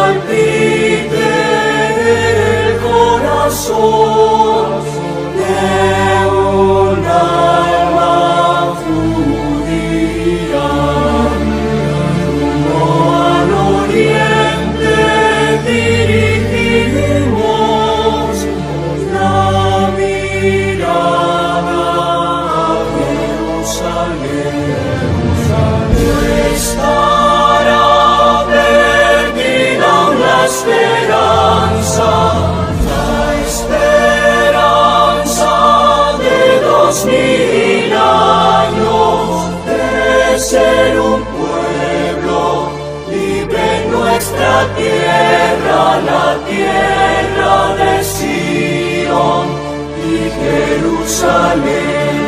palpite el corazón de un alma judía. Rumbo al oriente dirigimos la mirada a Jerusalén. No estará perdida la esperanza de 2000 años de ser un pueblo libre en nuestra tierra, la tierra de Sion y Jerusalén.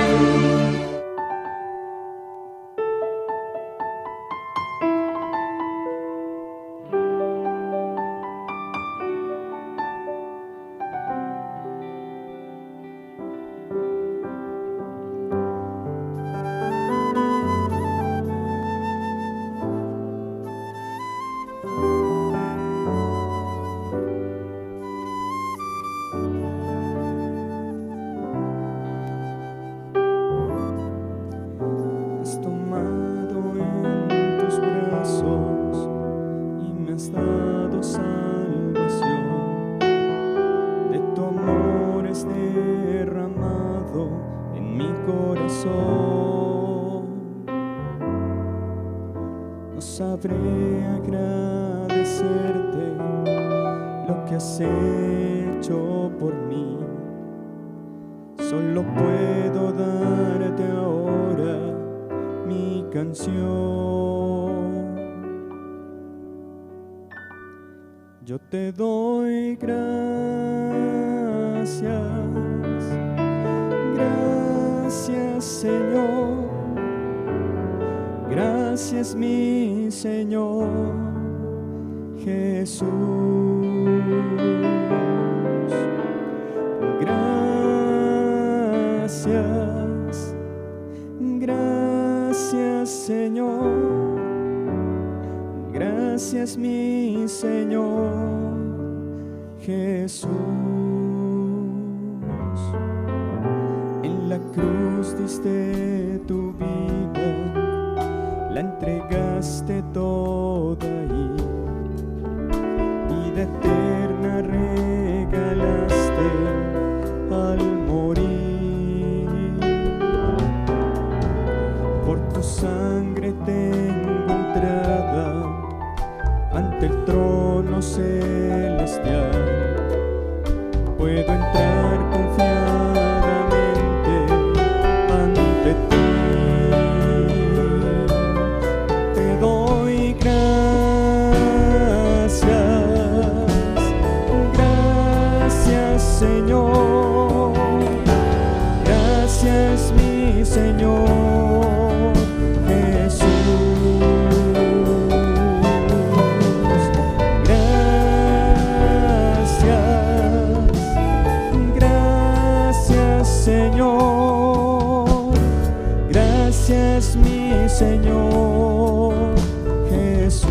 Has tomado en tus brazos y me has dado salvación. De tu amor es derramado en mi corazón. No sabré agradecerte lo que has hecho por mí. Solo puedo darte ahora mi canción. Yo te doy gracias, gracias Señor, gracias mi Señor Jesús. Gracias, gracias Señor, gracias mi Señor Jesús. En la cruz diste tu vida, la entregaste toda ahí, vida eterna regalaste al morir. Por tu sangre tengo entrada ante el trono celestial. Puedo entrar confiadamente ante ti. Te doy gracias, gracias Señor, gracias mi Señor Jesús. Gracias, Señor, gracias mi Señor Jesús.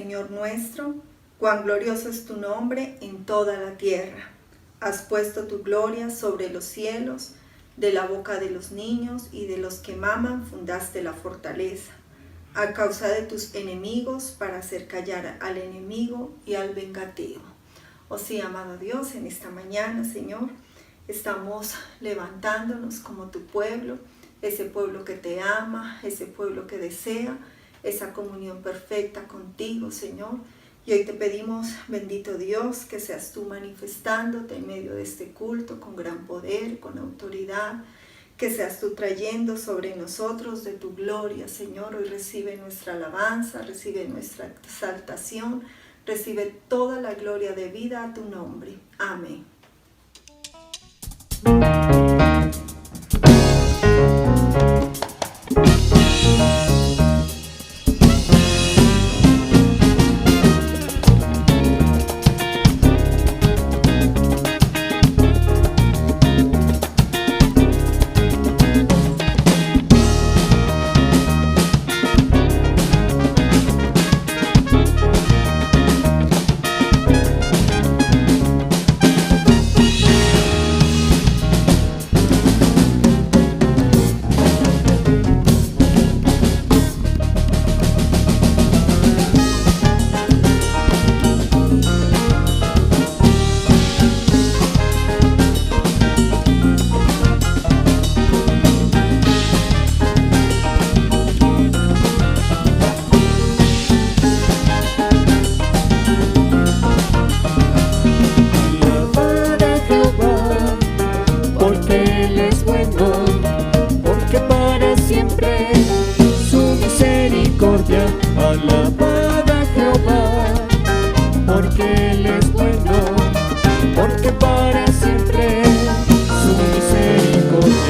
Señor nuestro, cuán glorioso es tu nombre en toda la tierra. Has puesto tu gloria sobre los cielos, de la boca de los niños y de los que maman fundaste la fortaleza, a causa de tus enemigos, para hacer callar al enemigo y al vengativo. Oh sí, amado Dios, en esta mañana, Señor, estamos levantándonos como tu pueblo, ese pueblo que te ama, ese pueblo que desea esa comunión perfecta contigo, Señor. Y hoy te pedimos, bendito Dios, que seas tú manifestándote en medio de este culto con gran poder, con autoridad, que seas tú trayendo sobre nosotros de tu gloria, Señor. Hoy recibe nuestra alabanza, recibe nuestra exaltación, recibe toda la gloria de vida a tu nombre. Amén. Alabad a Jehová, porque Él es bueno, porque para siempre su misericordia.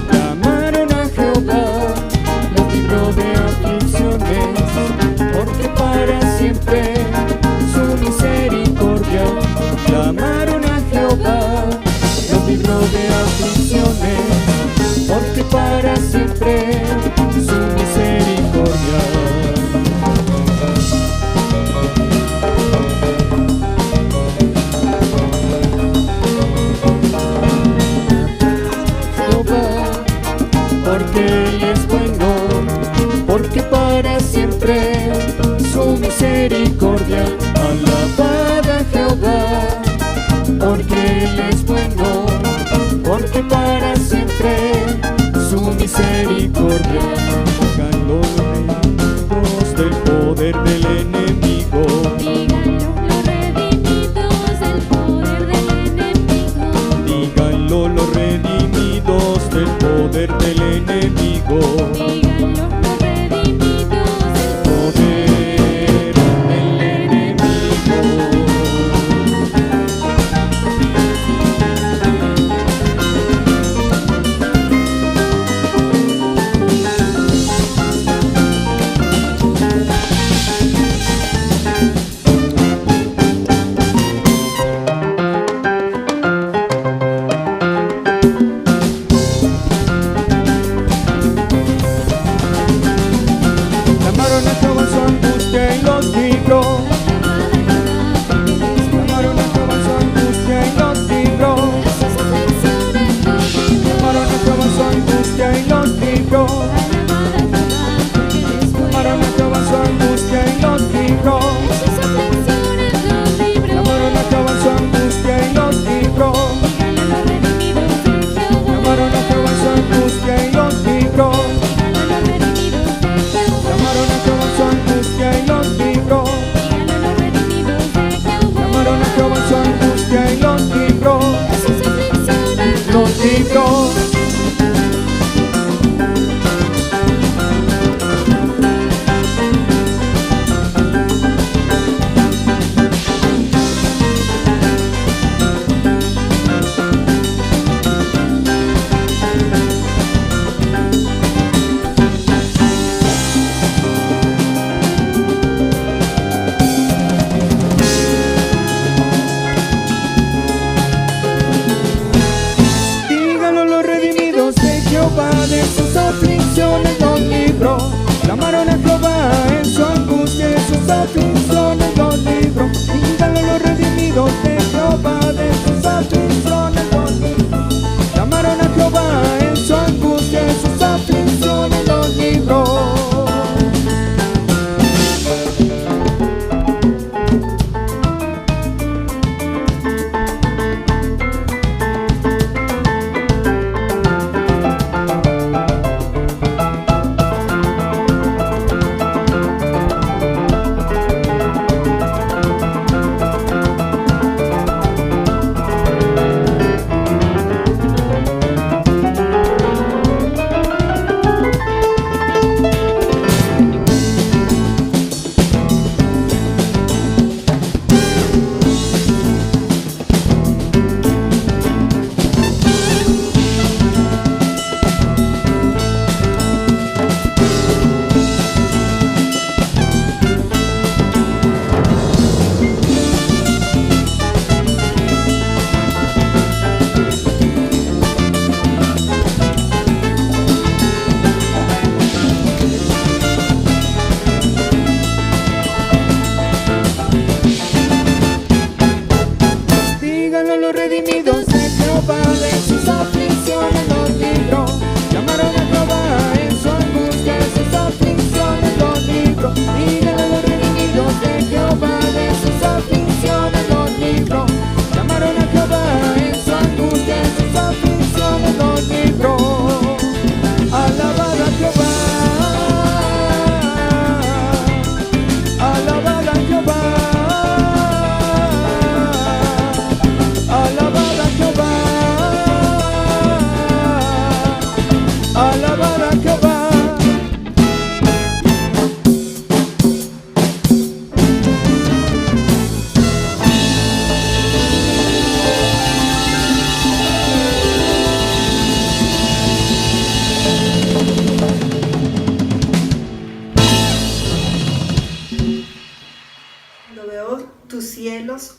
Clamaron a Jehová, los libró de aflicciones, porque para siempre su misericordia. Clamaron a Jehová, los libró de aflicciones, porque para siempre su misericordia. Jehová, porque Él es bueno, porque para siempre su misericordia. Alabad a Jehová, porque Él es bueno, porque para siempre su misericordia. Digan los redimidos del poder del enemigo. Díganlo los redimidos del poder del enemigo. Díganlo los redimidos del Poder del enemigo. Llamaron a Jehová en su angustia y los libró. Llamaron a Jehová en su angustia y los libró. Llamaron a Jehová en su angustia y los libró. Llamaron a Jehová en su angustia y los libró. Llamaron a Jehová en su angustia y los libró. Llamaron a Jehová en su angustia y los libró. Llamaron a Jehová en su angustia y los libró. Llamaron a Jehová en su angustia y los libró. Los libró. Jehová de sus aflicciones los libró. Clamaron a Jehová en su angustia, de sus aflicciones los libró. Díganlo los redimidos de Jehová de sus aflicciones los libró. Clamaron a Jehová en su angustia, de sus aflicciones los libró.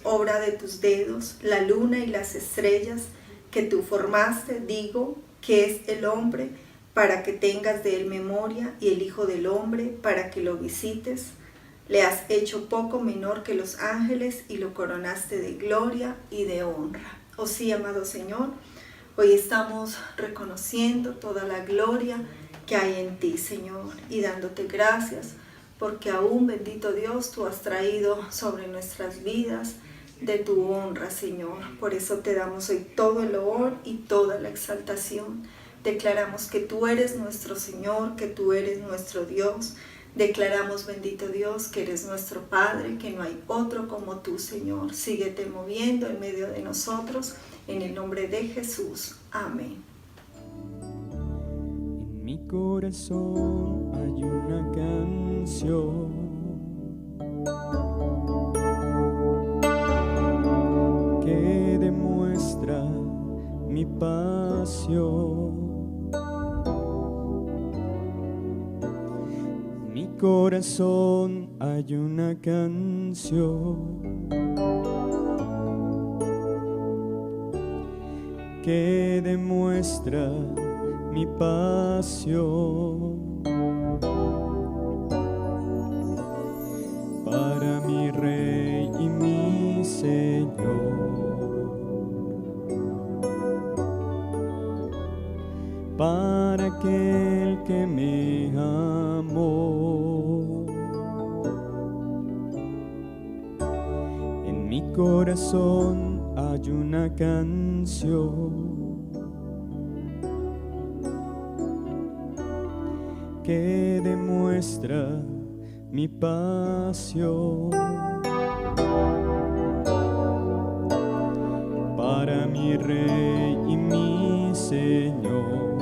Obra de tus dedos, la luna y las estrellas que tú formaste, digo, que es el hombre, para que tengas de él memoria, y el Hijo del Hombre, para que lo visites. Le has hecho poco menor que los ángeles, y lo coronaste de gloria y de honra. Oh sí, amado Señor, hoy estamos reconociendo toda la gloria que hay en ti, Señor, y dándote gracias, porque aún, bendito Dios, tú has traído sobre nuestras vidas de tu honra, Señor. Por eso te damos hoy todo el loor y toda la exaltación. Declaramos que tú eres nuestro Señor, que tú eres nuestro Dios. Declaramos, bendito Dios, que eres nuestro Padre, que no hay otro como tú, Señor. Síguete moviendo en medio de nosotros, en el nombre de Jesús. Amén. En mi corazón hay una canción que demuestra mi pasión. En mi corazón hay una canción que demuestra mi pasión. Para mi Rey y mi Señor, para aquel que me amó. En mi corazón hay una canción que demuestra mi pasión. Para mi Rey y mi Señor,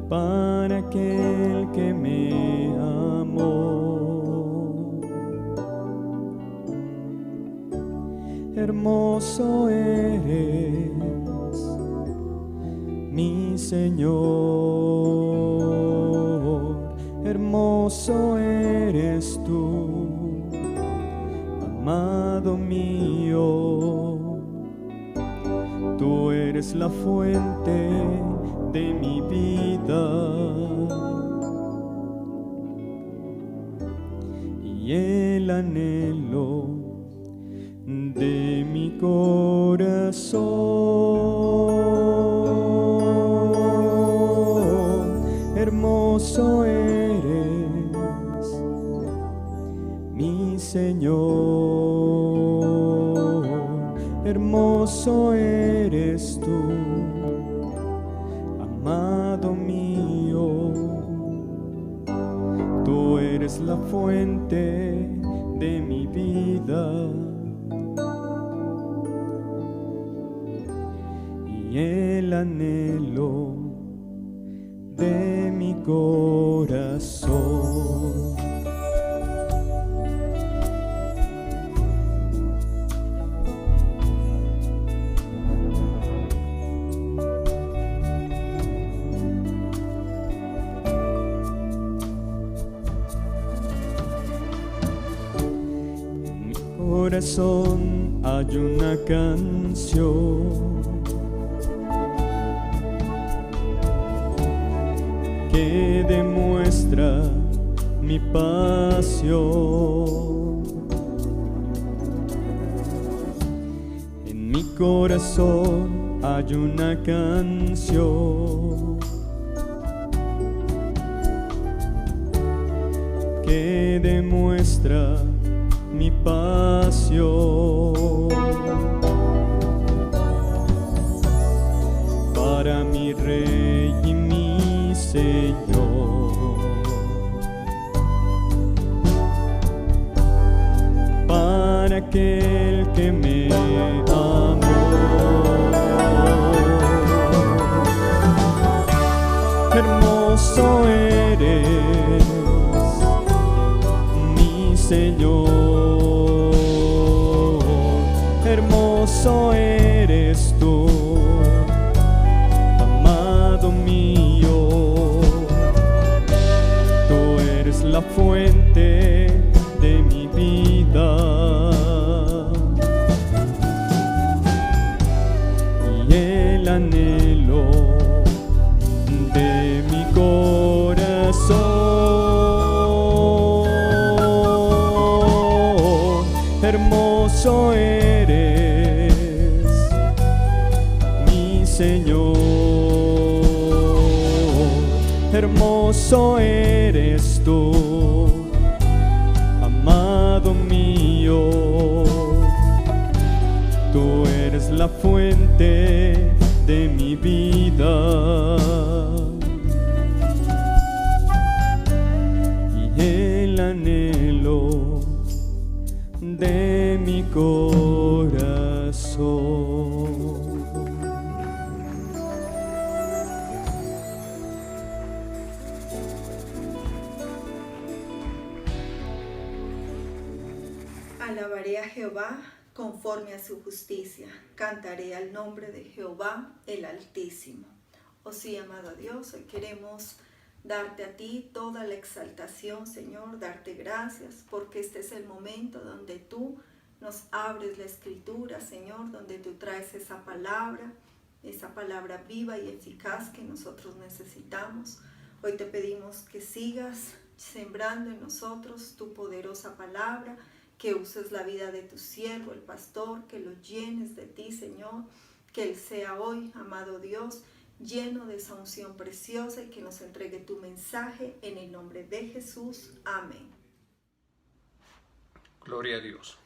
para aquel que me amó. Hermoso eres, mi Señor, hermoso eres tú, amado mío. eres la fuente de mi vida y el anhelo de mi corazón. Hermoso eres, mi Señor, hermoso eres tú, amado mío. Tú eres la fuente de mi vida y el anhelo de mi corazón. En mi corazón hay una canción que demuestra mi pasión. En mi corazón hay una canción que demuestra mi pasión. Para mi Rey y mi Señor, para aquel que me amó. Hermoso eres, mi Señor, hermoso eres tú, amado mío. Tú eres la fuente de mi vida y el anhelo de mi corazón. Hermoso eres, mi Señor, hermoso eres tú, amado mío. Tú eres la fuente de mi vida y el anhelo de mi corazón. Alabaré a Jehová conforme a su justicia, cantaré al nombre de Jehová el Altísimo. Oh sí, amado Dios, hoy queremos darte a ti toda la exaltación, Señor, darte gracias, porque este es el momento donde tú nos abres la Escritura, Señor, donde tú traes esa palabra viva y eficaz que nosotros necesitamos. Hoy te pedimos que sigas sembrando en nosotros tu poderosa palabra, que uses la vida de tu siervo, el pastor, que lo llenes de ti, Señor, que él sea hoy, amado Dios, lleno de esa unción preciosa y que nos entregue tu mensaje en el nombre de Jesús. Amén. Gloria a Dios.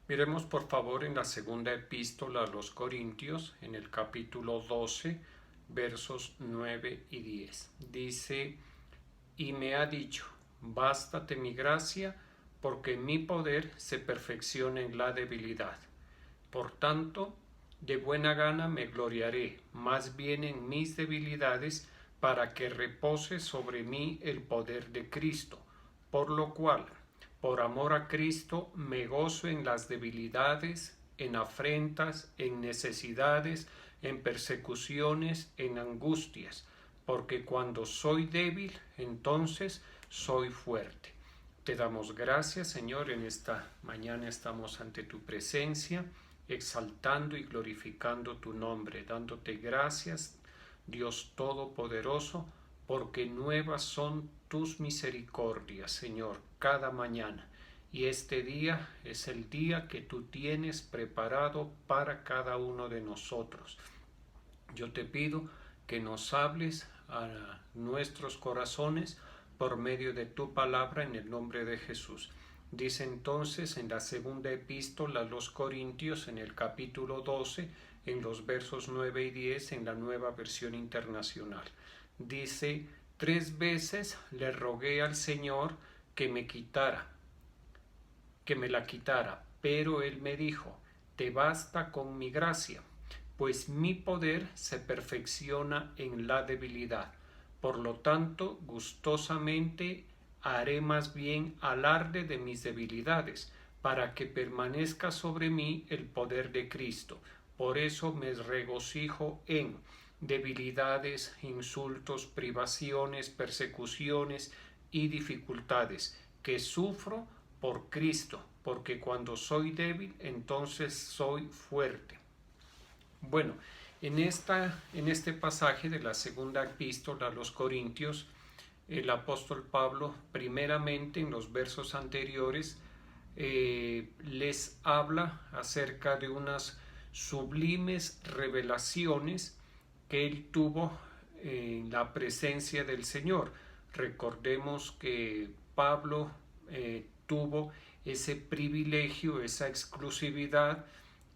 Miremos por favor en la segunda epístola a los Corintios, en el capítulo 12, versos 9 y 10. Dice: y me ha dicho, bástate mi gracia, porque mi poder se perfecciona en la debilidad. Por tanto, de buena gana me gloriaré, más bien en mis debilidades, para que repose sobre mí el poder de Cristo. Por lo cual, por amor a Cristo, me gozo en las debilidades, en afrentas, en necesidades, en persecuciones, en angustias, porque cuando soy débil, entonces soy fuerte. Te damos gracias, Señor, en esta mañana estamos ante tu presencia, exaltando y glorificando tu nombre, dándote gracias, Dios Todopoderoso, porque nuevas son tus misericordias, Señor, cada mañana. Y este día es el día que tú tienes preparado para cada uno de nosotros. Yo te pido que nos hables a nuestros corazones por medio de tu palabra en el nombre de Jesús. Dice entonces en la segunda epístola a los Corintios, en el capítulo 12, en los versos 9 y 10, en la Nueva Versión Internacional. Dice: 3 veces le rogué al Señor que me la quitara, pero Él me dijo: te basta con mi gracia, pues mi poder se perfecciona en la debilidad. Por lo tanto, gustosamente haré más bien alarde de mis debilidades, para que permanezca sobre mí el poder de Cristo. Por eso me regocijo en debilidades, insultos, privaciones, persecuciones y dificultades, que sufro por Cristo, porque cuando soy débil, entonces soy fuerte. Bueno, en este pasaje de la segunda epístola a los Corintios, el apóstol Pablo, primeramente en los versos anteriores, les habla acerca de unas sublimes revelaciones que él tuvo en la presencia del Señor. Recordemos que Pablo tuvo ese privilegio, esa exclusividad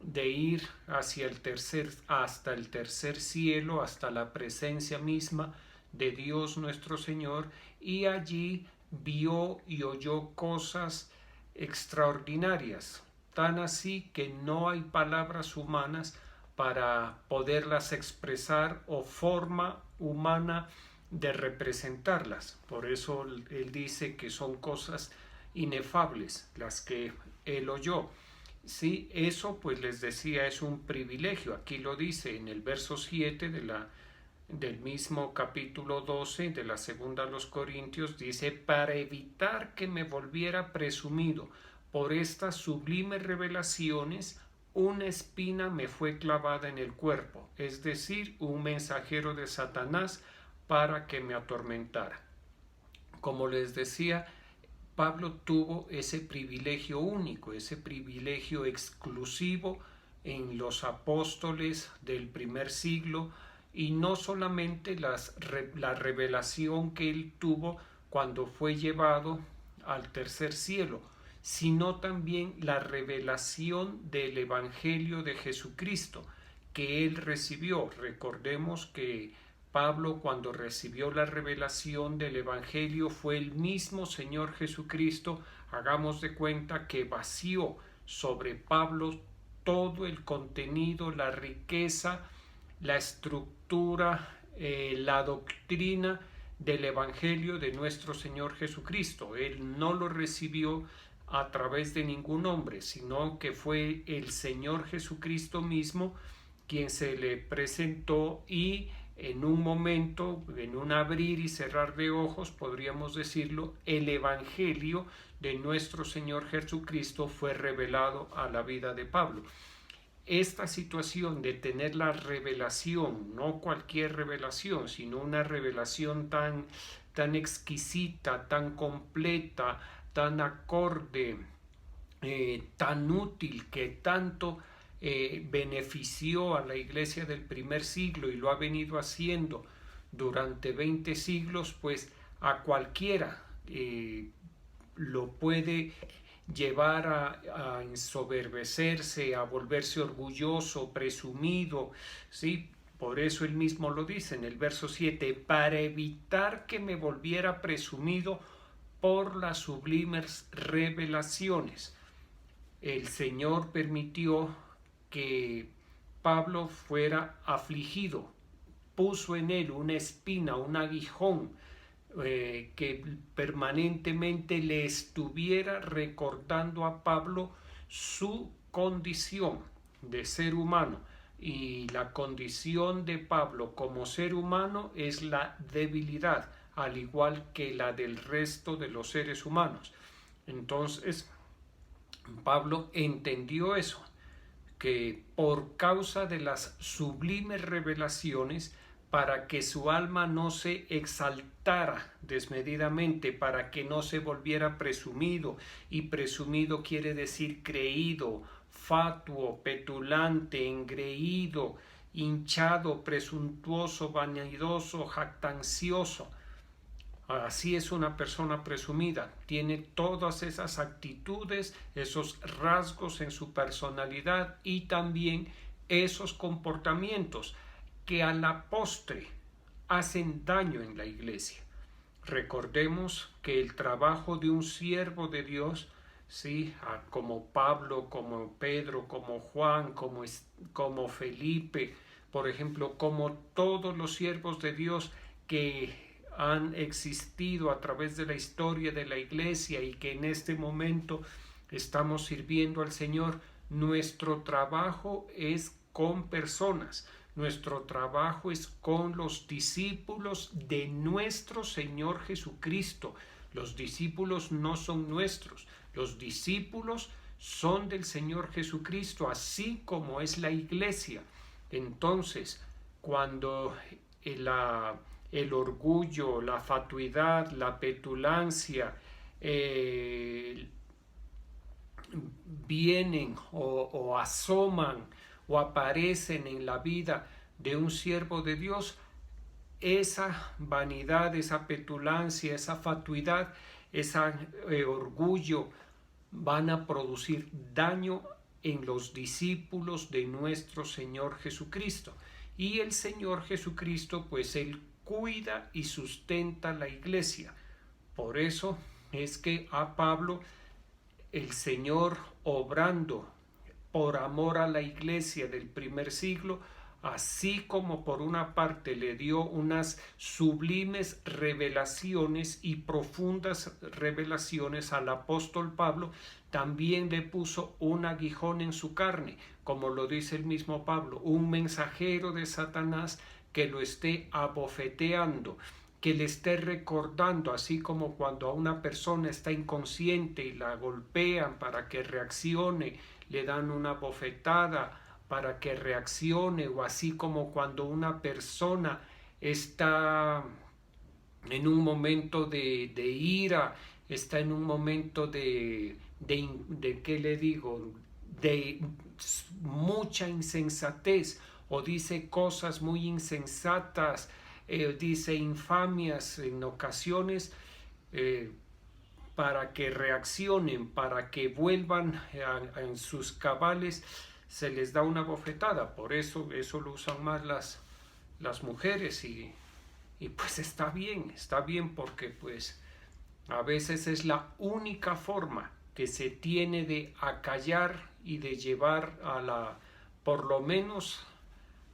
de ir hasta el tercer cielo, hasta la presencia misma de Dios nuestro Señor, y allí vio y oyó cosas extraordinarias, tan así que no hay palabras humanas para poderlas expresar o forma humana de representarlas. Por eso él dice que son cosas inefables las que él oyó. Sí, eso pues les decía es un privilegio. Aquí lo dice en el verso 7 del mismo capítulo 12 de la segunda a los Corintios, dice: para evitar que me volviera presumido por estas sublimes revelaciones, una espina me fue clavada en el cuerpo, es decir, un mensajero de Satanás para que me atormentara. Como les decía, Pablo tuvo ese privilegio único, ese privilegio exclusivo en los apóstoles del primer siglo, y no solamente la revelación que él tuvo cuando fue llevado al tercer cielo, sino también la revelación del Evangelio de Jesucristo que él recibió. Recordemos que Pablo, cuando recibió la revelación del Evangelio, fue el mismo Señor Jesucristo, hagamos de cuenta, que vació sobre Pablo todo el contenido, la riqueza, la estructura, la doctrina del Evangelio de nuestro Señor Jesucristo. Él no lo recibió a través de ningún hombre, sino que fue el Señor Jesucristo mismo quien se le presentó, y en un momento, en un abrir y cerrar de ojos, podríamos decirlo, el Evangelio de nuestro Señor Jesucristo fue revelado a la vida de Pablo. Esta situación de tener la revelación, no cualquier revelación, sino una revelación tan exquisita, tan completa, tan acorde, tan útil, que tanto benefició a la iglesia del primer siglo y lo ha venido haciendo durante 20 siglos, pues a cualquiera lo puede llevar a ensoberbecerse, a volverse orgulloso, presumido, ¿sí? Por eso él mismo lo dice en el verso 7, para evitar que me volviera presumido por las sublimes revelaciones. El Señor permitió que Pablo fuera afligido, puso en él una espina, un aguijón, que permanentemente le estuviera recordando a Pablo su condición de ser humano, y la condición de Pablo como ser humano es la debilidad, al igual que la del resto de los seres humanos. Entonces Pablo entendió eso, que por causa de las sublimes revelaciones, para que su alma no se exaltara desmedidamente, para que no se volviera presumido, y presumido quiere decir creído, fatuo, petulante, engreído, hinchado, presuntuoso, vanidoso, jactancioso. Así es una persona presumida, tiene todas esas actitudes, esos rasgos en su personalidad y también esos comportamientos que a la postre hacen daño en la iglesia. Recordemos que el trabajo de un siervo de Dios, ¿sí? Como Pablo, como Pedro, como Juan, como Felipe, por ejemplo, como todos los siervos de Dios que han existido a través de la historia de la iglesia y que en este momento estamos sirviendo al Señor, nuestro trabajo es con personas, nuestro trabajo es con los discípulos de nuestro Señor Jesucristo. Los discípulos no son nuestros, los discípulos son del Señor Jesucristo, así como es la iglesia. Entonces, cuando el orgullo, la fatuidad, la petulancia vienen o asoman o aparecen en la vida de un siervo de Dios, esa vanidad, esa petulancia, esa fatuidad, ese orgullo van a producir daño en los discípulos de nuestro Señor Jesucristo. Y el Señor Jesucristo, pues Él cuida y sustenta la iglesia. Por eso es que a Pablo el Señor, obrando por amor a la iglesia del primer siglo, así como por una parte le dio unas sublimes revelaciones y profundas revelaciones al apóstol Pablo, también le puso un aguijón en su carne, como lo dice el mismo Pablo, un mensajero de Satanás que lo esté abofeteando, que le esté recordando, así como cuando a una persona está inconsciente y la golpean para que reaccione, le dan una bofetada para que reaccione, o así como cuando una persona está en un momento de ira, está en un momento de ¿qué le digo?, de mucha insensatez, o dice cosas muy insensatas, dice infamias en ocasiones, para que reaccionen, para que vuelvan en sus cabales, se les da una bofetada. Por eso lo usan más las mujeres, y pues está bien porque pues a veces es la única forma que se tiene de acallar y de llevar por lo menos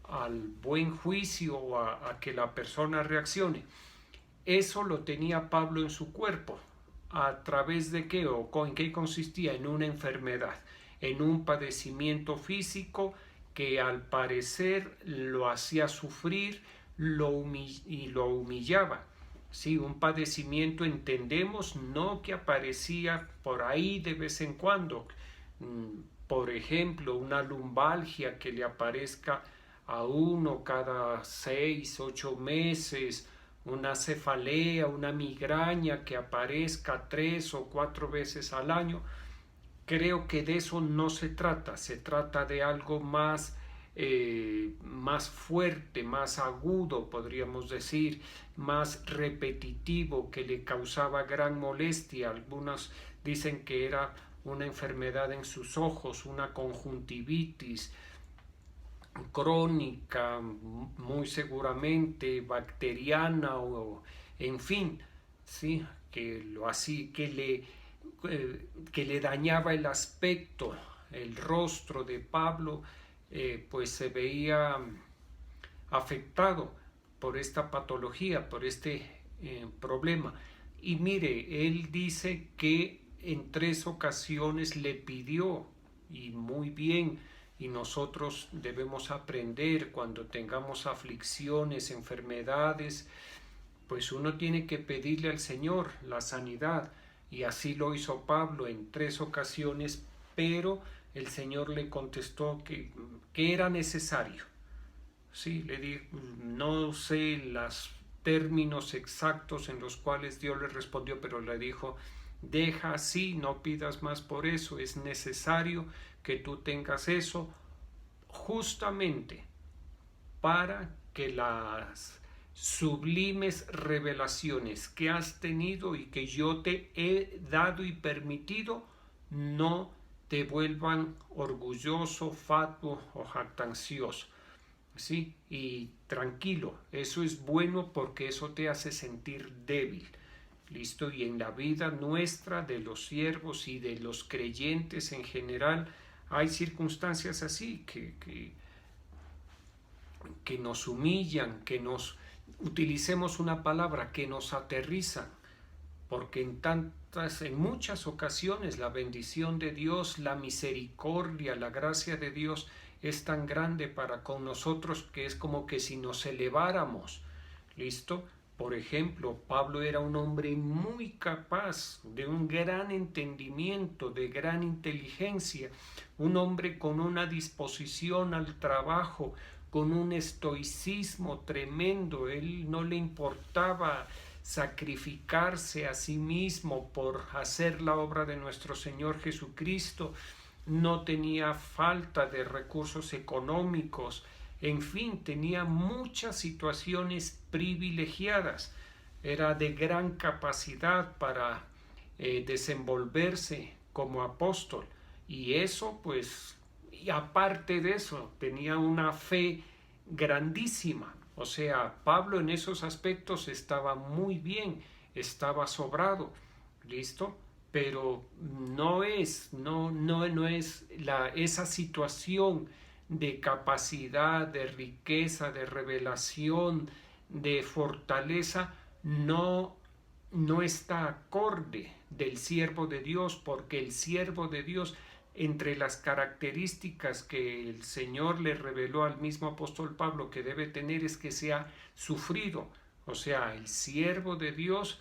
al buen juicio, o a que la persona reaccione. Eso lo tenía Pablo en su cuerpo. ¿A través de qué o en qué consistía? En una enfermedad, en un padecimiento físico que al parecer lo hacía sufrir y lo humillaba. Sí, un padecimiento, entendemos, no que aparecía por ahí de vez en cuando. Por ejemplo, una lumbalgia que le aparezca a uno cada 6, 8 meses, una cefalea, una migraña que aparezca 3 o 4 veces al año. Creo que de eso no se trata de algo más fuerte, más agudo, podríamos decir, más repetitivo, que le causaba gran molestia. Algunos dicen que era una enfermedad en sus ojos, una conjuntivitis crónica, muy seguramente bacteriana, o en fin, sí, que le dañaba el aspecto, el rostro de Pablo, pues se veía afectado por esta patología, por este problema. Y mire, él dice que en 3 ocasiones le pidió, y muy bien, y nosotros debemos aprender cuando tengamos aflicciones, enfermedades, pues uno tiene que pedirle al Señor la sanidad, y así lo hizo Pablo en 3 ocasiones, pero el Señor le contestó que era necesario. Sí, le dijo, no sé los términos exactos en los cuales Dios le respondió, pero le dijo, deja así, no pidas más por eso, es necesario que tú tengas eso justamente para que las sublimes revelaciones que has tenido y que yo te he dado y permitido no te vuelvan orgulloso, fatuo o jactancioso. ¿Sí? Y tranquilo, eso es bueno porque eso te hace sentir débil. ¿Listo? Y en la vida nuestra, de los siervos y de los creyentes en general, hay circunstancias así que nos humillan, que nos, utilicemos una palabra, que nos aterrizan, porque en muchas ocasiones la bendición de Dios, la misericordia, la gracia de Dios es tan grande para con nosotros que es como que si nos eleváramos. ¿Listo? Por ejemplo, Pablo era un hombre muy capaz, de un gran entendimiento, de gran inteligencia, un hombre con una disposición al trabajo, con un estoicismo tremendo. Él no le importaba sacrificarse a sí mismo por hacer la obra de nuestro Señor Jesucristo. No tenía falta de recursos económicos, en fin, tenía muchas situaciones privilegiadas, era de gran capacidad para desenvolverse como apóstol, y eso pues, y aparte de eso, tenía una fe grandísima. O sea, Pablo en esos aspectos estaba muy bien, estaba sobrado, ¿listo? Pero no es esa situación de capacidad, de riqueza, de revelación, de fortaleza, no está acorde del siervo de Dios, porque el siervo de Dios, entre las características que el Señor le reveló al mismo apóstol Pablo que debe tener, es que sea sufrido. O sea, el siervo de Dios,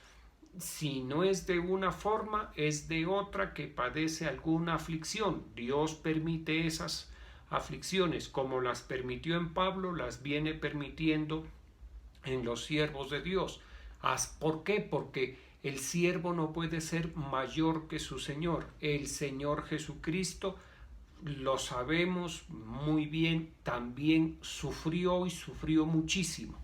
si no es de una forma, es de otra, que padece alguna aflicción. Dios permite esas aflicciones, como las permitió en Pablo, las viene permitiendo en los siervos de Dios. ¿Por qué? Porque el siervo no puede ser mayor que su Señor. El Señor Jesucristo, lo sabemos muy bien, también sufrió, y sufrió muchísimo.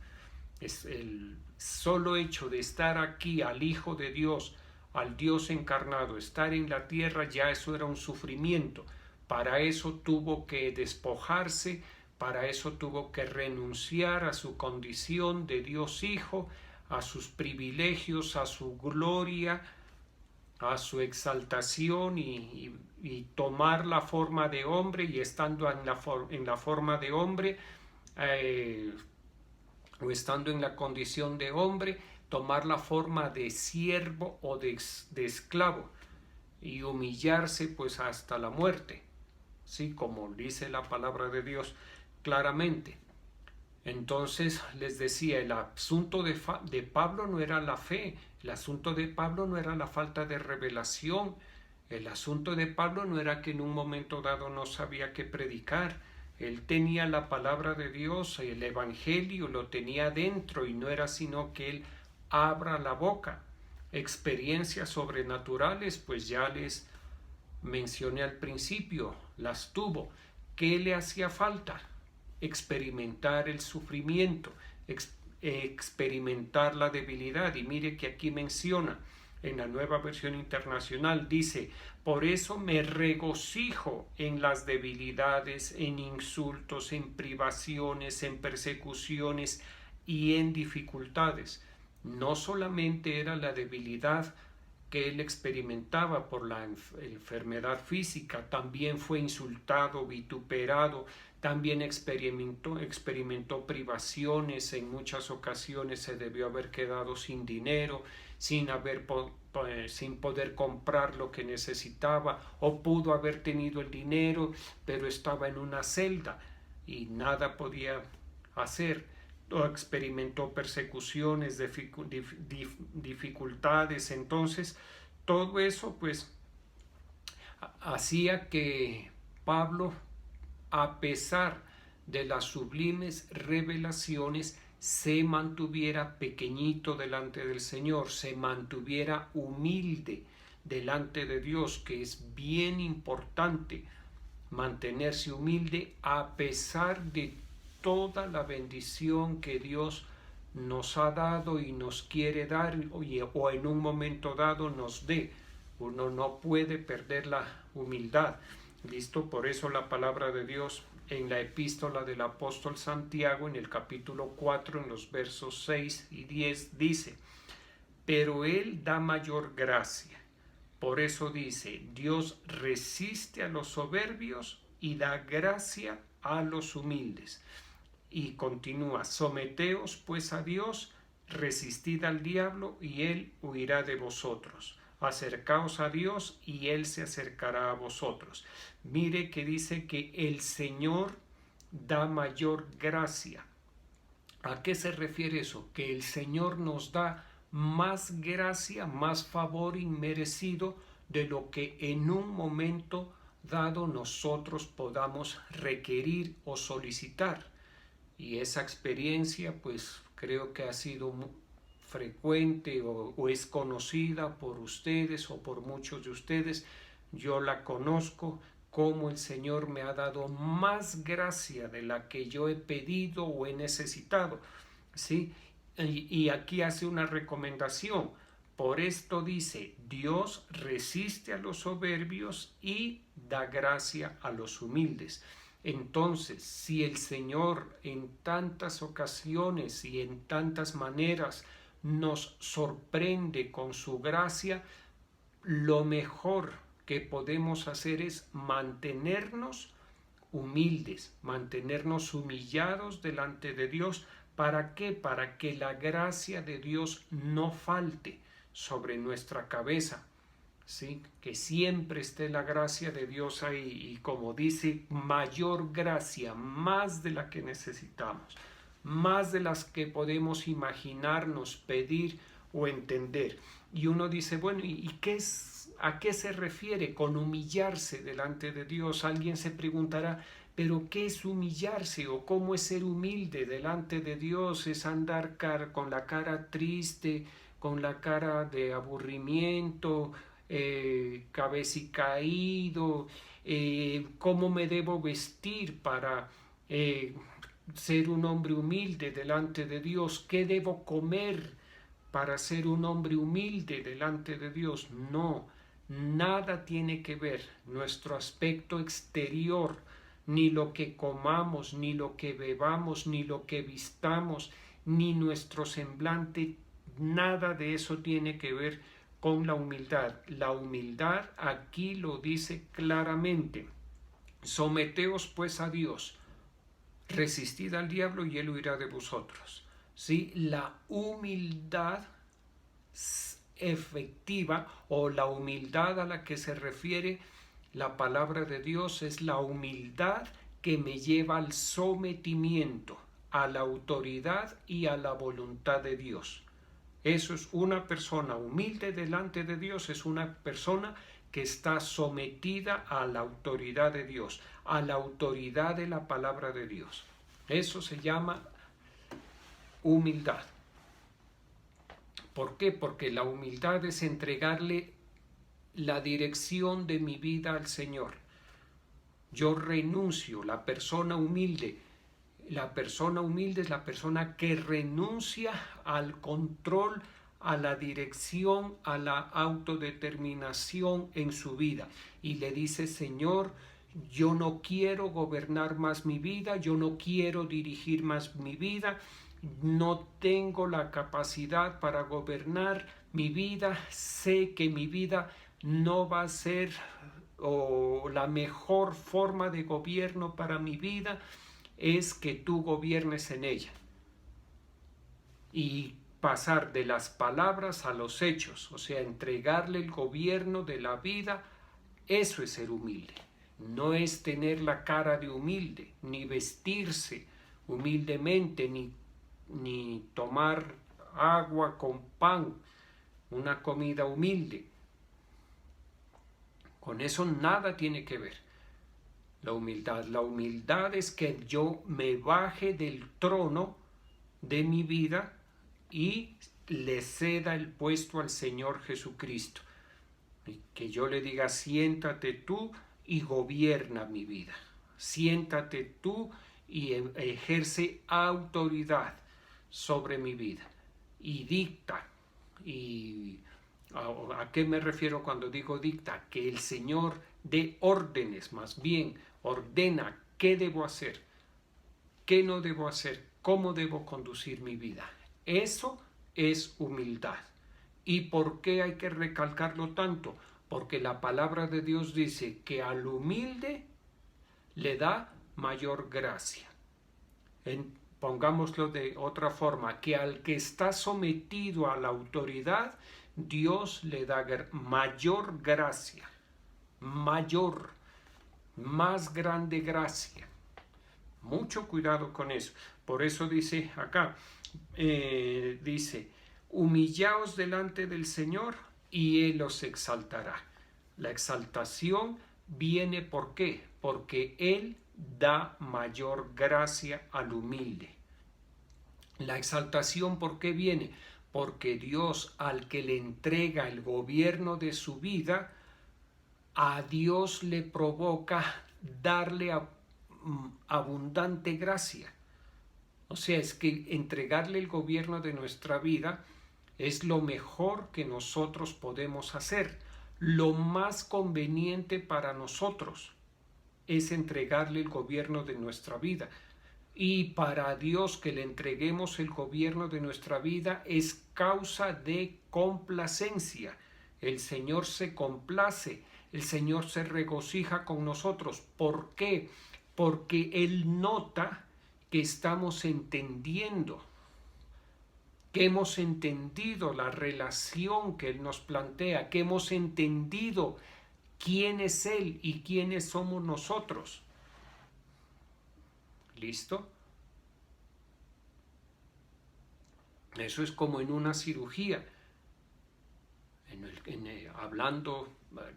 Es el solo hecho de estar aquí, al Hijo de Dios, al Dios encarnado, estar en la tierra, ya eso era un sufrimiento. Para eso tuvo que despojarse, para eso tuvo que renunciar a su condición de Dios Hijo, a sus privilegios, a su gloria, a su exaltación, y tomar la forma de hombre, y estando en la forma de hombre, o estando en la condición de hombre, tomar la forma de siervo o de esclavo, y humillarse pues hasta la muerte, sí, como dice la palabra de Dios claramente. Entonces les decía, el asunto de Pablo no era la fe, el asunto de Pablo no era la falta de revelación, el asunto de Pablo no era que en un momento dado no sabía qué predicar. Él tenía la palabra de Dios, el evangelio lo tenía dentro, y no era sino que él abra la boca. Experiencias sobrenaturales, pues ya les mencioné al principio, las tuvo. ¿Qué le hacía falta? Experimentar el sufrimiento, experimentar la debilidad. Y mire que aquí menciona en la Nueva Versión Internacional, dice: por eso me regocijo en las debilidades, en insultos, en privaciones, en persecuciones y en dificultades. No solamente era la debilidad que él experimentaba por la enfermedad física, también fue insultado, vituperado, también experimentó privaciones. En muchas ocasiones se debió haber quedado sin dinero, sin poder comprar lo que necesitaba, o pudo haber tenido el dinero, pero estaba en una celda y nada podía hacer. O experimentó persecuciones, dificultades. Entonces todo eso pues hacía que Pablo, a pesar de las sublimes revelaciones, se mantuviera pequeñito delante del Señor, se mantuviera humilde delante de Dios, que es bien importante mantenerse humilde a pesar de toda la bendición que Dios nos ha dado y nos quiere dar, o en un momento dado nos dé. Uno no puede perder la humildad. ¿Listo? Por eso la palabra de Dios en la epístola del apóstol Santiago, en el capítulo 4, en los versos 6 y 10, dice: pero Él da mayor gracia. Por eso dice: Dios resiste a los soberbios y da gracia a los humildes. Y continúa: someteos pues a Dios, resistid al diablo y él huirá de vosotros. Acercaos a Dios y él se acercará a vosotros. Mire que dice que el Señor da mayor gracia. ¿A qué se refiere eso? Que el Señor nos da más gracia, más favor inmerecido de lo que en un momento dado nosotros podamos requerir o solicitar. Y esa experiencia pues creo que ha sido frecuente o es conocida por ustedes o por muchos de ustedes. Yo la conozco, como el Señor me ha dado más gracia de la que yo he pedido o he necesitado, ¿sí? Y aquí hace una recomendación. Por esto dice: Dios resiste a los soberbios y da gracia a los humildes. Entonces, si el Señor en tantas ocasiones y en tantas maneras nos sorprende con su gracia, lo mejor que podemos hacer es mantenernos humildes, mantenernos humillados delante de Dios. ¿Para qué? Para que la gracia de Dios no falte sobre nuestra cabeza, ¿sí? Que siempre esté la gracia de Dios ahí, y como dice, mayor gracia, más de la que necesitamos, más de las que podemos imaginarnos, pedir o entender. Y uno dice, bueno, ¿y a qué se refiere con humillarse delante de Dios? Alguien se preguntará, ¿pero qué es humillarse o cómo es ser humilde delante de Dios? ¿Es andar con la cara triste, con la cara de aburrimiento, cabecicaído? ¿Cómo me debo vestir para ser un hombre humilde delante de Dios? ¿Qué debo comer para ser un hombre humilde delante de Dios? No, nada tiene que ver nuestro aspecto exterior, ni lo que comamos, ni lo que bebamos, ni lo que vistamos, ni nuestro semblante, nada de eso tiene que ver con la humildad. La humildad aquí lo dice claramente: someteos pues a Dios, resistid al diablo y él huirá de vosotros. ¿Sí? La humildad efectiva, o la humildad a la que se refiere la palabra de Dios, es la humildad que me lleva al sometimiento, a la autoridad y a la voluntad de Dios. Eso es una persona humilde delante de Dios, es una persona que está sometida a la autoridad de Dios, a la autoridad de la palabra de Dios. Eso se llama humildad. ¿Por qué? Porque la humildad es entregarle la dirección de mi vida al Señor. Yo renuncio. La persona humilde es la persona que renuncia al control, a la dirección, a la autodeterminación en su vida, y le dice: Señor, yo no quiero gobernar más mi vida, yo no quiero dirigir más mi vida, no tengo la capacidad para gobernar mi vida, sé que mi vida no va a ser la mejor forma de gobierno para mi vida es que tú gobiernes en ella. Y pasar de las palabras a los hechos, o sea, entregarle el gobierno de la vida, eso es ser humilde. No es tener la cara de humilde, ni vestirse humildemente, ni tomar agua con pan, una comida humilde. Con eso nada tiene que ver. La humildad es que yo me baje del trono de mi vida y le ceda el puesto al Señor Jesucristo. Y que yo le diga, siéntate tú y gobierna mi vida. Siéntate tú y ejerce autoridad sobre mi vida. Y dicta. ¿Y a qué me refiero cuando digo dicta? Que el Señor dé órdenes, más bien ordena qué debo hacer, qué no debo hacer, cómo debo conducir mi vida. Eso es humildad. ¿Y por qué hay que recalcarlo tanto? Porque la palabra de Dios dice que al humilde le da mayor gracia. Pongámoslo de otra forma, que al que está sometido a la autoridad, Dios le da mayor gracia, mayor, más grande gracia. Mucho cuidado con eso. Por eso dice acá, dice, humillaos delante del Señor y Él os exaltará. La exaltación viene ¿por qué? Porque Él da mayor gracia al humilde. La exaltación ¿por qué viene? Porque Dios, al que le entrega el gobierno de su vida, a Dios le provoca darle abundante gracia. O sea, es que entregarle el gobierno de nuestra vida es lo mejor que nosotros podemos hacer. Lo más conveniente para nosotros es entregarle el gobierno de nuestra vida. Y para Dios que le entreguemos el gobierno de nuestra vida es causa de complacencia. El Señor se complace, el Señor se regocija con nosotros. ¿Por qué? Porque Él nota que estamos entendiendo, que hemos entendido la relación que Él nos plantea, que hemos entendido quién es Él y quiénes somos nosotros. ¿Listo? Eso es como en una cirugía. Hablando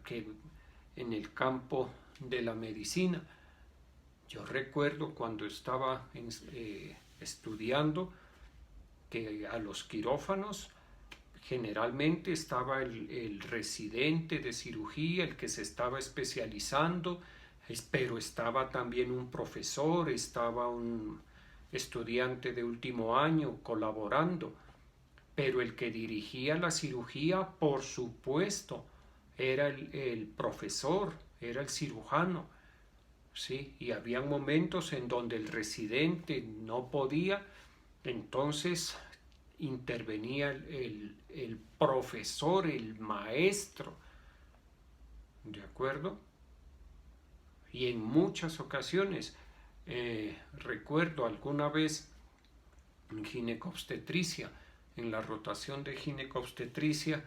que en el campo de la medicina, yo recuerdo cuando estaba estudiando que a los quirófanos generalmente estaba el residente de cirugía, el que se estaba especializando, pero estaba también un profesor, estaba un estudiante de último año colaborando, pero el que dirigía la cirugía, por supuesto, era el profesor, era el cirujano, ¿sí? Y había momentos en donde el residente no podía, entonces intervenía el profesor, el maestro, ¿de acuerdo? Y en muchas ocasiones, recuerdo alguna vez en ginecobstetricia, en la rotación de ginecobstetricia,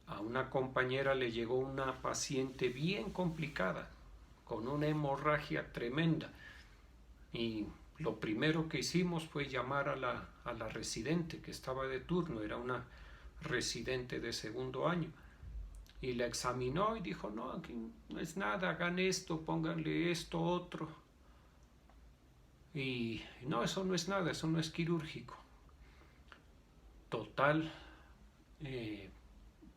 a una compañera le llegó una paciente bien complicada, con una hemorragia tremenda, y lo primero que hicimos fue llamar a la residente que estaba de turno, era una residente de segundo año, y la examinó y dijo, no, aquí no es nada, hagan esto, pónganle esto, otro. Y no, eso no es nada, eso no es quirúrgico. Total,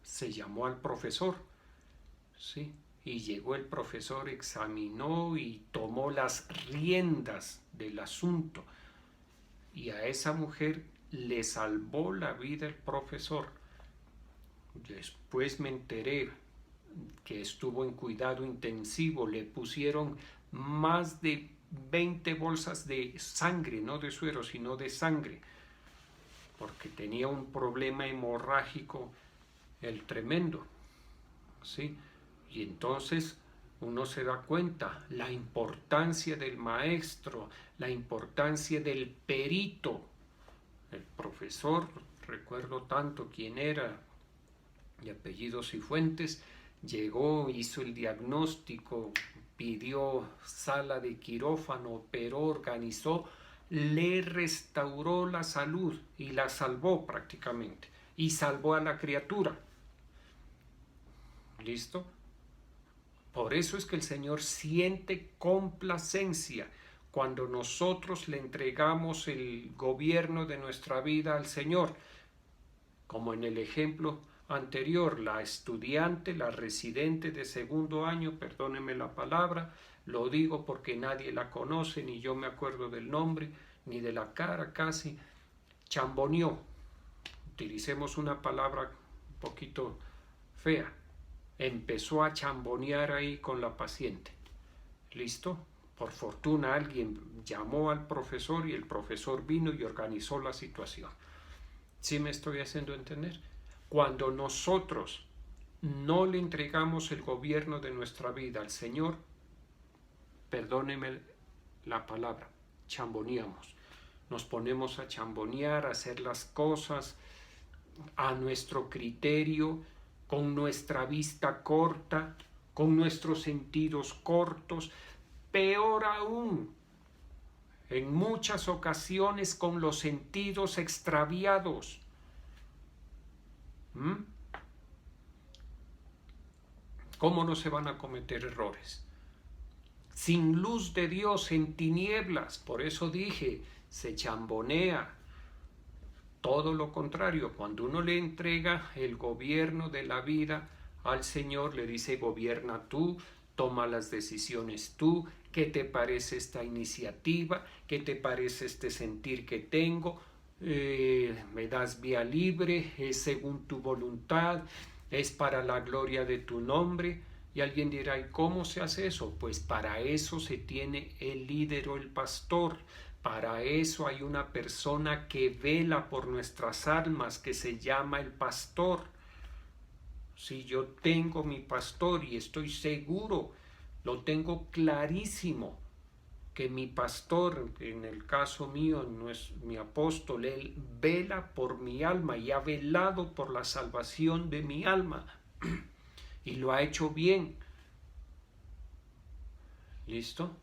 se llamó al profesor, ¿sí? Y llegó el profesor, examinó y tomó las riendas del asunto. Y a esa mujer le salvó la vida el profesor. Después me enteré que estuvo en cuidado intensivo, le pusieron más de 20 bolsas de sangre, no de suero, sino de sangre, porque tenía un problema hemorrágico el tremendo, ¿sí? Y entonces uno se da cuenta la importancia del maestro, la importancia del perito. El profesor, recuerdo tanto quién era, de apellido Cifuentes, llegó, hizo el diagnóstico, pidió sala de quirófano, operó, organizó, le restauró la salud y la salvó prácticamente, y salvó a la criatura. ¿Listo? Por eso es que el Señor siente complacencia cuando nosotros le entregamos el gobierno de nuestra vida al Señor. Como en el ejemplo anterior, la estudiante, la residente de segundo año, perdónenme la palabra, lo digo porque nadie la conoce, ni yo me acuerdo del nombre, ni de la cara casi, chamboneó. Utilicemos una palabra un poquito fea. Empezó a chambonear ahí con la paciente. ¿Listo? Por fortuna alguien llamó al profesor y el profesor vino y organizó la situación. ¿Sí me estoy haciendo entender? Cuando nosotros no le entregamos el gobierno de nuestra vida al Señor, perdóneme la palabra, chamboneamos. Nos ponemos a chambonear, a hacer las cosas a nuestro criterio, con nuestra vista corta, con nuestros sentidos cortos, peor aún, en muchas ocasiones con los sentidos extraviados. ¿Cómo no se van a cometer errores? Sin luz de Dios, en tinieblas, por eso dije, se chambonea. Todo lo contrario, cuando uno le entrega el gobierno de la vida al Señor, le dice, gobierna tú, toma las decisiones tú, ¿qué te parece esta iniciativa? ¿Qué te parece este sentir que tengo? Me das vía libre, es según tu voluntad, es para la gloria de tu nombre. Y alguien dirá, ¿y cómo se hace eso? Pues para eso se tiene el líder o el pastor. Para eso hay una persona que vela por nuestras almas, que se llama el pastor. Si yo tengo mi pastor y estoy seguro, lo tengo clarísimo, que mi pastor, en el caso mío, no es mi apóstol, él vela por mi alma y ha velado por la salvación de mi alma y lo ha hecho bien. ¿Listo?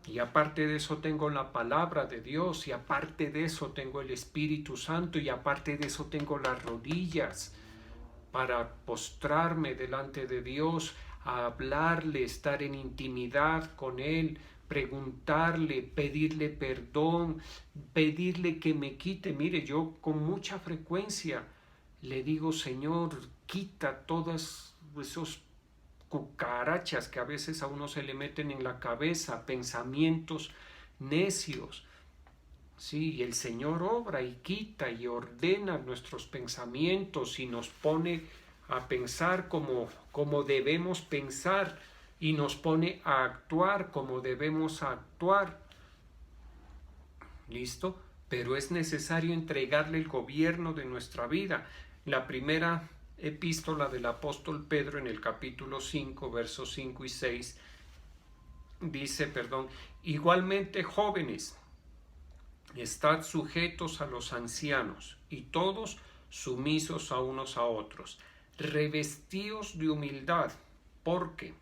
Y aparte de eso tengo la palabra de Dios, y aparte de eso tengo el Espíritu Santo, y aparte de eso tengo las rodillas para postrarme delante de Dios, a hablarle, estar en intimidad con Él, preguntarle, pedirle perdón, pedirle que me quite. Mire, yo con mucha frecuencia le digo, Señor, quita todos esos cucarachas que a veces a uno se le meten en la cabeza, pensamientos necios. Sí, y el Señor obra y quita y ordena nuestros pensamientos y nos pone a pensar como debemos pensar y nos pone a actuar como debemos actuar. ¿Listo? Pero es necesario entregarle el gobierno de nuestra vida. La primera epístola del apóstol Pedro, en el capítulo 5, versos 5 y 6, dice, igualmente jóvenes, estad sujetos a los ancianos, y todos sumisos a unos a otros, revestíos de humildad, porque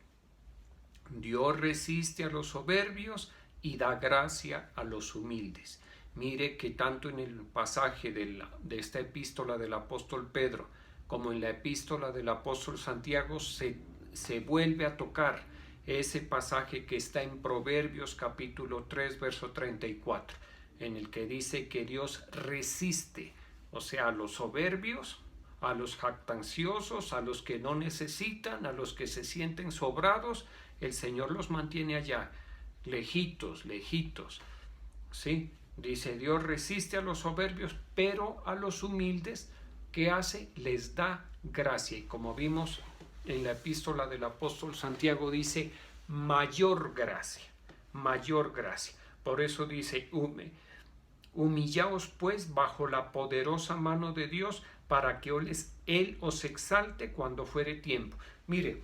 Dios resiste a los soberbios y da gracia a los humildes. Mire que tanto en el pasaje de esta epístola del apóstol Pedro como en la epístola del apóstol Santiago se vuelve a tocar ese pasaje que está en Proverbios capítulo 3, verso 34, en el que dice que Dios resiste, o sea, a los soberbios, a los jactanciosos, a los que no necesitan, a los que se sienten sobrados, el Señor los mantiene allá, lejitos, ¿sí? Dice, Dios resiste a los soberbios, pero a los humildes, ¿qué hace? Les da gracia. Y como vimos en la epístola del apóstol Santiago, dice mayor gracia. Por eso dice, humillaos pues bajo la poderosa mano de Dios, para que Él os exalte cuando fuere tiempo. Mire,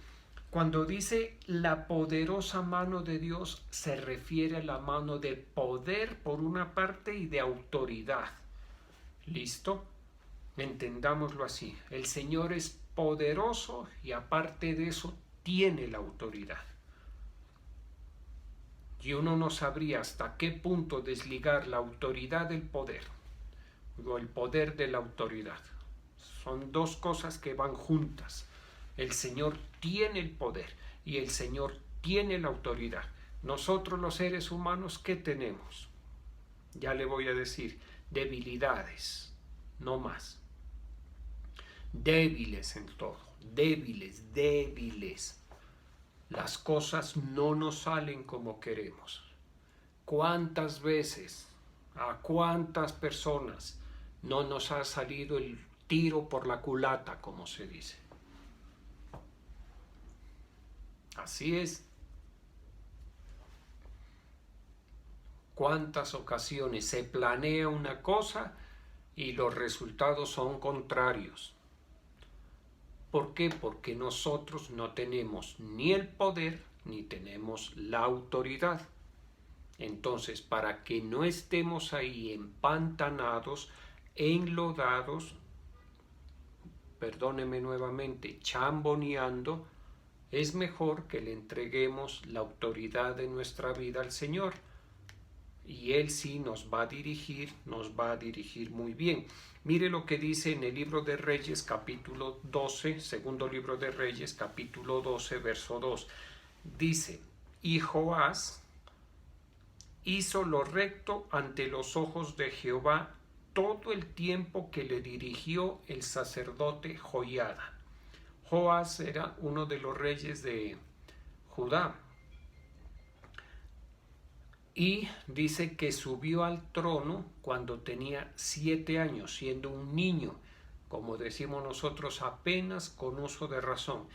cuando dice la poderosa mano de Dios, se refiere a la mano de poder por una parte y de autoridad. ¿Listo? Entendámoslo así. El Señor es poderoso y aparte de eso tiene la autoridad. Y uno no sabría hasta qué punto desligar la autoridad del poder, o el poder de la autoridad. Son dos cosas que van juntas. El Señor tiene el poder y el Señor tiene la autoridad. Nosotros los seres humanos, ¿qué tenemos? Ya le voy a decir, debilidades, no más. Débiles en todo, débiles. Las cosas no nos salen como queremos. ¿Cuántas veces, a cuántas personas no nos ha salido el tiro por la culata, como se dice? Así es. ¿Cuántas ocasiones se planea una cosa y los resultados son contrarios? ¿Por qué? Porque nosotros no tenemos ni el poder ni tenemos la autoridad. Entonces, para que no estemos ahí empantanados, enlodados, perdóneme nuevamente, chamboneando, es mejor que le entreguemos la autoridad de nuestra vida al Señor. Y Él sí nos va a dirigir muy bien. Mire lo que dice en el libro de Reyes, capítulo 12, segundo libro de Reyes, capítulo 12, verso 2. Dice, y Joás hizo lo recto ante los ojos de Jehová todo el tiempo que le dirigió el sacerdote Joiada. Joás era uno de los reyes de Judá. Y dice que subió al trono cuando tenía 7 años, siendo un niño, como decimos nosotros, apenas con uso de razón.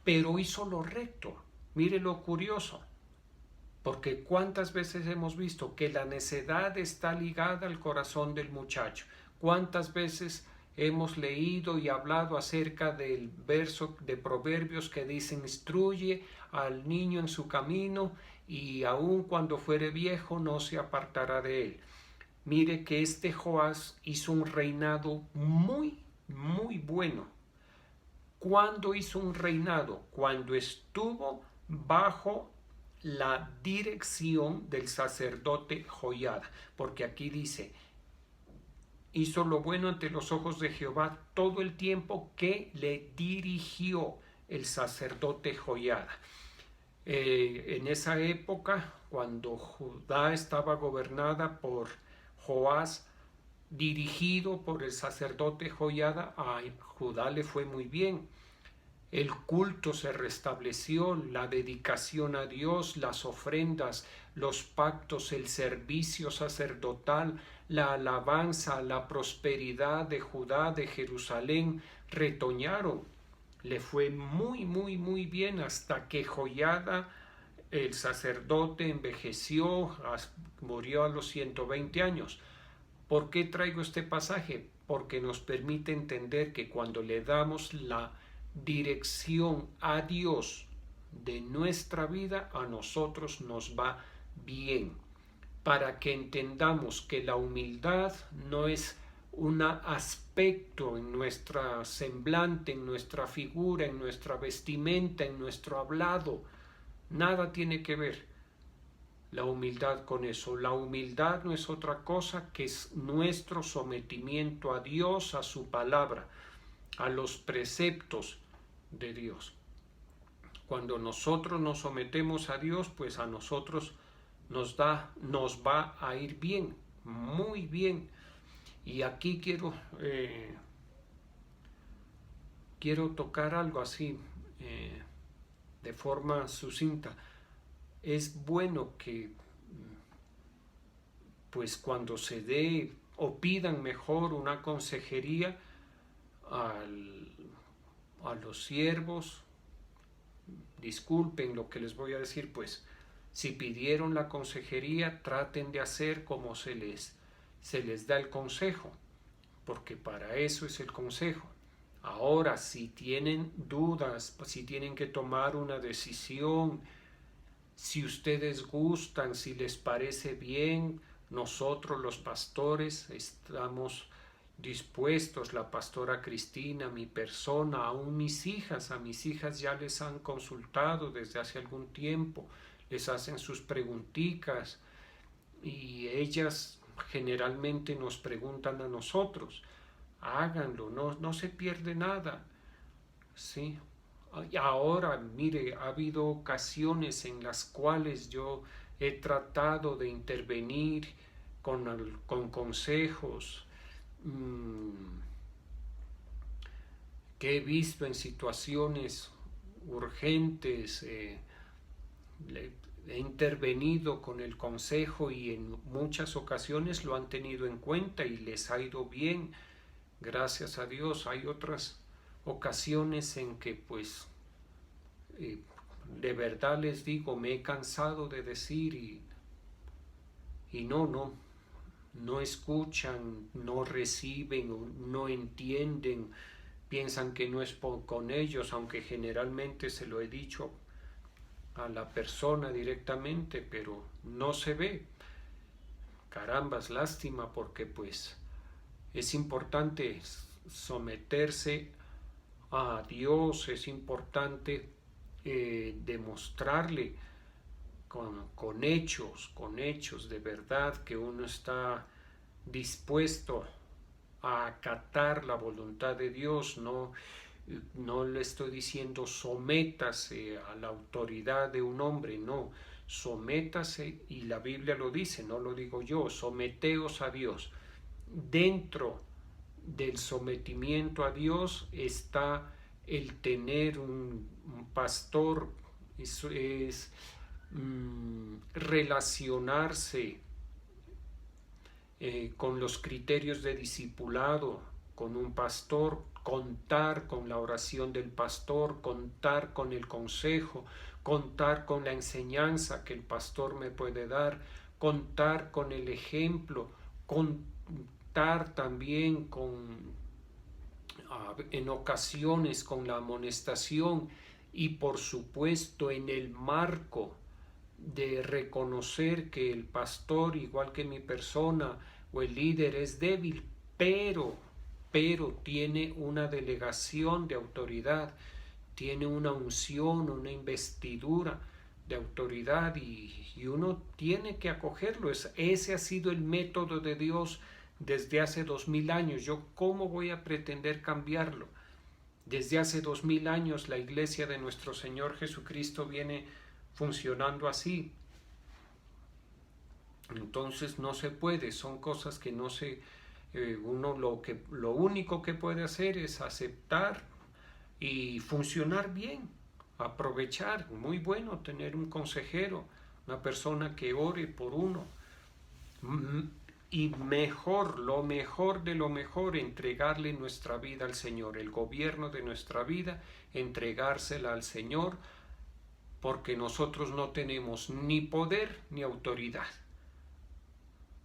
Pero hizo lo recto. Mire lo curioso. Porque cuántas veces hemos visto que la necedad está ligada al corazón del muchacho. Cuántas veces hemos leído y hablado acerca del verso de Proverbios que dice, instruye al niño en su camino y aun cuando fuere viejo no se apartará de él. Mire que este Joás hizo un reinado muy bueno. ¿Cuándo hizo un reinado? Cuando estuvo bajo la dirección del sacerdote Joiada, porque aquí dice, hizo lo bueno ante los ojos de Jehová todo el tiempo que le dirigió el sacerdote Joiada. En esa época, cuando Judá estaba gobernada por Joás, dirigido por el sacerdote Joiada, a Judá le fue muy bien. El culto se restableció, la dedicación a Dios, las ofrendas, los pactos, el servicio sacerdotal, la alabanza, la prosperidad de Judá, de Jerusalén, retoñaron. Le fue muy bien hasta que Joiada, el sacerdote, envejeció, murió a los 120 años. ¿Por qué traigo este pasaje? Porque nos permite entender que cuando le damos la dirección a Dios de nuestra vida, a nosotros nos va bien, para que entendamos que la humildad no es un aspecto en nuestra semblante, en nuestra figura, en nuestra vestimenta, en nuestro hablado. Nada tiene que ver la humildad con eso. La humildad no es otra cosa que es nuestro sometimiento a Dios, a su palabra, a los preceptos de Dios. Cuando nosotros nos sometemos a Dios, pues a nosotros nos va a ir bien, muy bien. Y aquí quiero tocar algo así, de forma sucinta. Es bueno que, pues cuando se dé o pidan mejor una consejería a los siervos, disculpen lo que les voy a decir, pues si pidieron la consejería, traten de hacer como se les da el consejo, porque para eso es el consejo. Ahora, si tienen dudas, si tienen que tomar una decisión, si ustedes gustan, si les parece bien, nosotros los pastores estamos dispuestos, la pastora Cristina, mi persona, aún a mis hijas ya les han consultado desde hace algún tiempo, les hacen sus preguntitas y ellas generalmente nos preguntan a nosotros. Háganlo, no se pierde nada, ¿sí? Ahora, mire, ha habido ocasiones en las cuales yo he tratado de intervenir con consejos que he visto en situaciones urgentes. He intervenido con el consejo y en muchas ocasiones lo han tenido en cuenta y les ha ido bien, gracias a Dios. Hay otras ocasiones en que pues de verdad les digo, me he cansado de decir y no escuchan, no reciben, no entienden, piensan que no es con ellos, aunque generalmente se lo he dicho a la persona directamente, pero no se ve. Caramba, es lástima, porque pues es importante someterse a Dios, es importante demostrarle con hechos de verdad que uno está dispuesto a acatar la voluntad de Dios. No le estoy diciendo sométase a la autoridad de un hombre, no, sométase, y la Biblia lo dice, no lo digo yo, someteos a Dios. Dentro del sometimiento a Dios está el tener un pastor, eso es relacionarse con los criterios de discipulado, con un pastor, contar con la oración del pastor, contar con el consejo, contar con la enseñanza que el pastor me puede dar, contar con el ejemplo, contar también en ocasiones con la amonestación, y por supuesto en el marco de reconocer que el pastor, igual que mi persona o el líder, es débil, pero tiene una delegación de autoridad, tiene una unción, una investidura de autoridad, y uno tiene que acogerlo. Ese ha sido el método de Dios desde hace 2000 años. ¿Yo cómo voy a pretender cambiarlo? Desde hace 2000 años la iglesia de nuestro Señor Jesucristo viene funcionando así. Entonces no se puede, son cosas que no se... uno lo único que puede hacer es aceptar y funcionar bien, aprovechar. Muy bueno tener un consejero, una persona que ore por uno, y lo mejor de lo mejor, entregarle nuestra vida al Señor, el gobierno de nuestra vida, entregársela al Señor, porque nosotros no tenemos ni poder ni autoridad.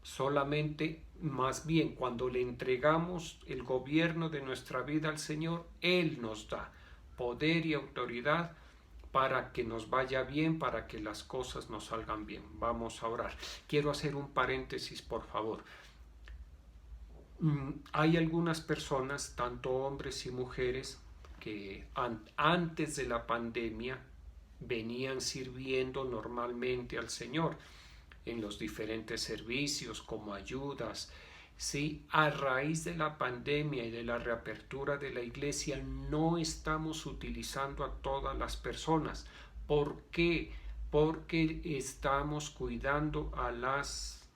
Solamente, más bien, cuando le entregamos el gobierno de nuestra vida al Señor, Él nos da poder y autoridad para que nos vaya bien, para que las cosas nos salgan bien. Vamos a orar. Quiero hacer un paréntesis, por favor. Hay algunas personas, tanto hombres y mujeres, que antes de la pandemia venían sirviendo normalmente al Señor en los diferentes servicios como ayudas. Sí, a raíz de la pandemia y de la reapertura de la iglesia no estamos utilizando a todas las personas. ¿Por qué? Porque estamos cuidando a las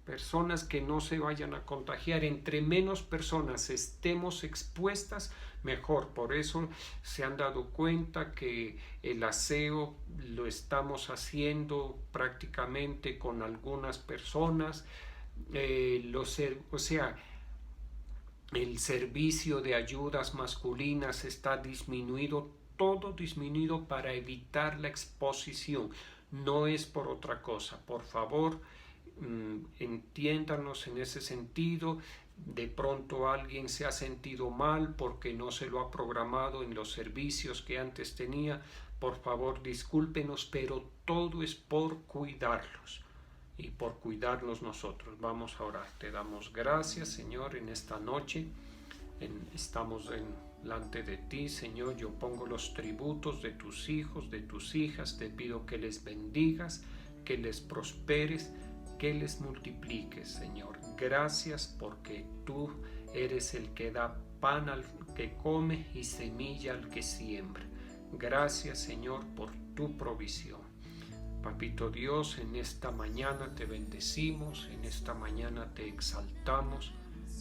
personas que no se vayan a contagiar. Entre menos personas estemos expuestas, mejor. Por eso se han dado cuenta que el aseo lo estamos haciendo prácticamente con algunas personas. El servicio de ayudas masculinas está disminuido, todo disminuido para evitar la exposición. No es por otra cosa. Por favor, entiéndanos en ese sentido. De pronto alguien se ha sentido mal porque no se lo ha programado en los servicios que antes tenía. Por favor, discúlpenos, pero todo es por cuidarlos y por cuidarnos nosotros. Vamos a orar. Te damos gracias, Señor, en esta noche. Estamos delante de ti, Señor. Yo pongo los tributos de tus hijos, de tus hijas. Te pido que les bendigas, que les prosperes, que les multipliques, Señor. Gracias porque tú eres el que da pan al que come y semilla al que siembra. Gracias, Señor, por tu provisión. Papito Dios, en esta mañana te bendecimos, en esta mañana te exaltamos,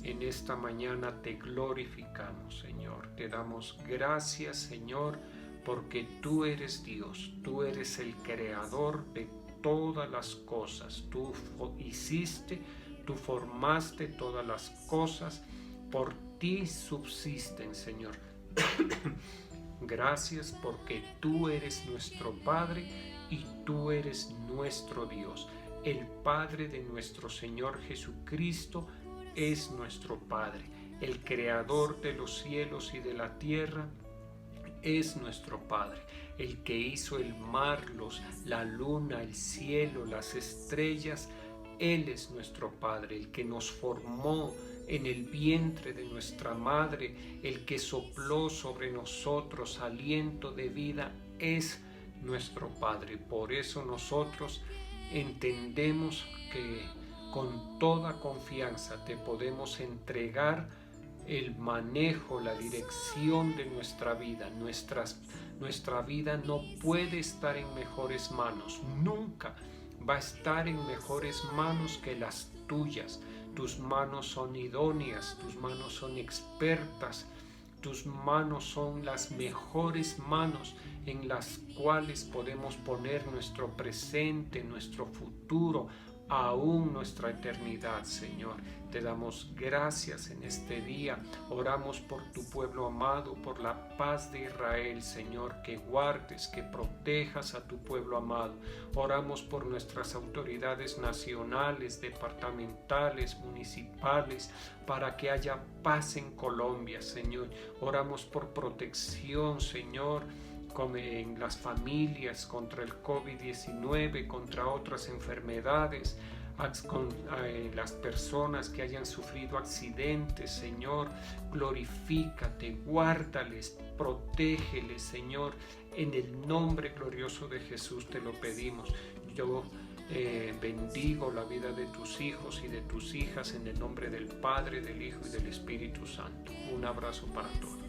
en esta mañana te glorificamos, Señor. Te damos gracias, Señor, porque tú eres Dios, tú eres el creador de todas las cosas. Tú hiciste, tú formaste todas las cosas, por ti subsisten, Señor. Gracias porque tú eres nuestro Padre y tú eres nuestro Dios. El Padre de nuestro Señor Jesucristo es nuestro Padre. El Creador de los cielos y de la tierra es nuestro Padre. El que hizo el mar, la luna, el cielo, las estrellas, Él es nuestro Padre. El que nos formó en el vientre de nuestra madre, el que sopló sobre nosotros aliento de vida, es nuestro Padre. Por eso nosotros entendemos que con toda confianza te podemos entregar el manejo, la dirección de nuestra vida. Nuestra vida no puede estar en mejores manos, nunca va a estar en mejores manos que las tuyas. Tus manos son idóneas, tus manos son expertas, tus manos son las mejores manos en las cuales podemos poner nuestro presente, nuestro futuro, aún nuestra eternidad, Señor. Te damos gracias en este día. Oramos por tu pueblo amado, por la paz de Israel, Señor, que guardes, que protejas a tu pueblo amado. Oramos por nuestras autoridades nacionales, departamentales, municipales, para que haya paz en Colombia, Señor. Oramos por protección, Señor, en las familias contra el COVID-19, contra otras enfermedades, con las personas que hayan sufrido accidentes, Señor. Glorifícate, guárdales, protégeles, Señor. En el nombre glorioso de Jesús te lo pedimos. Yo bendigo la vida de tus hijos y de tus hijas en el nombre del Padre, del Hijo y del Espíritu Santo. Un abrazo para todos.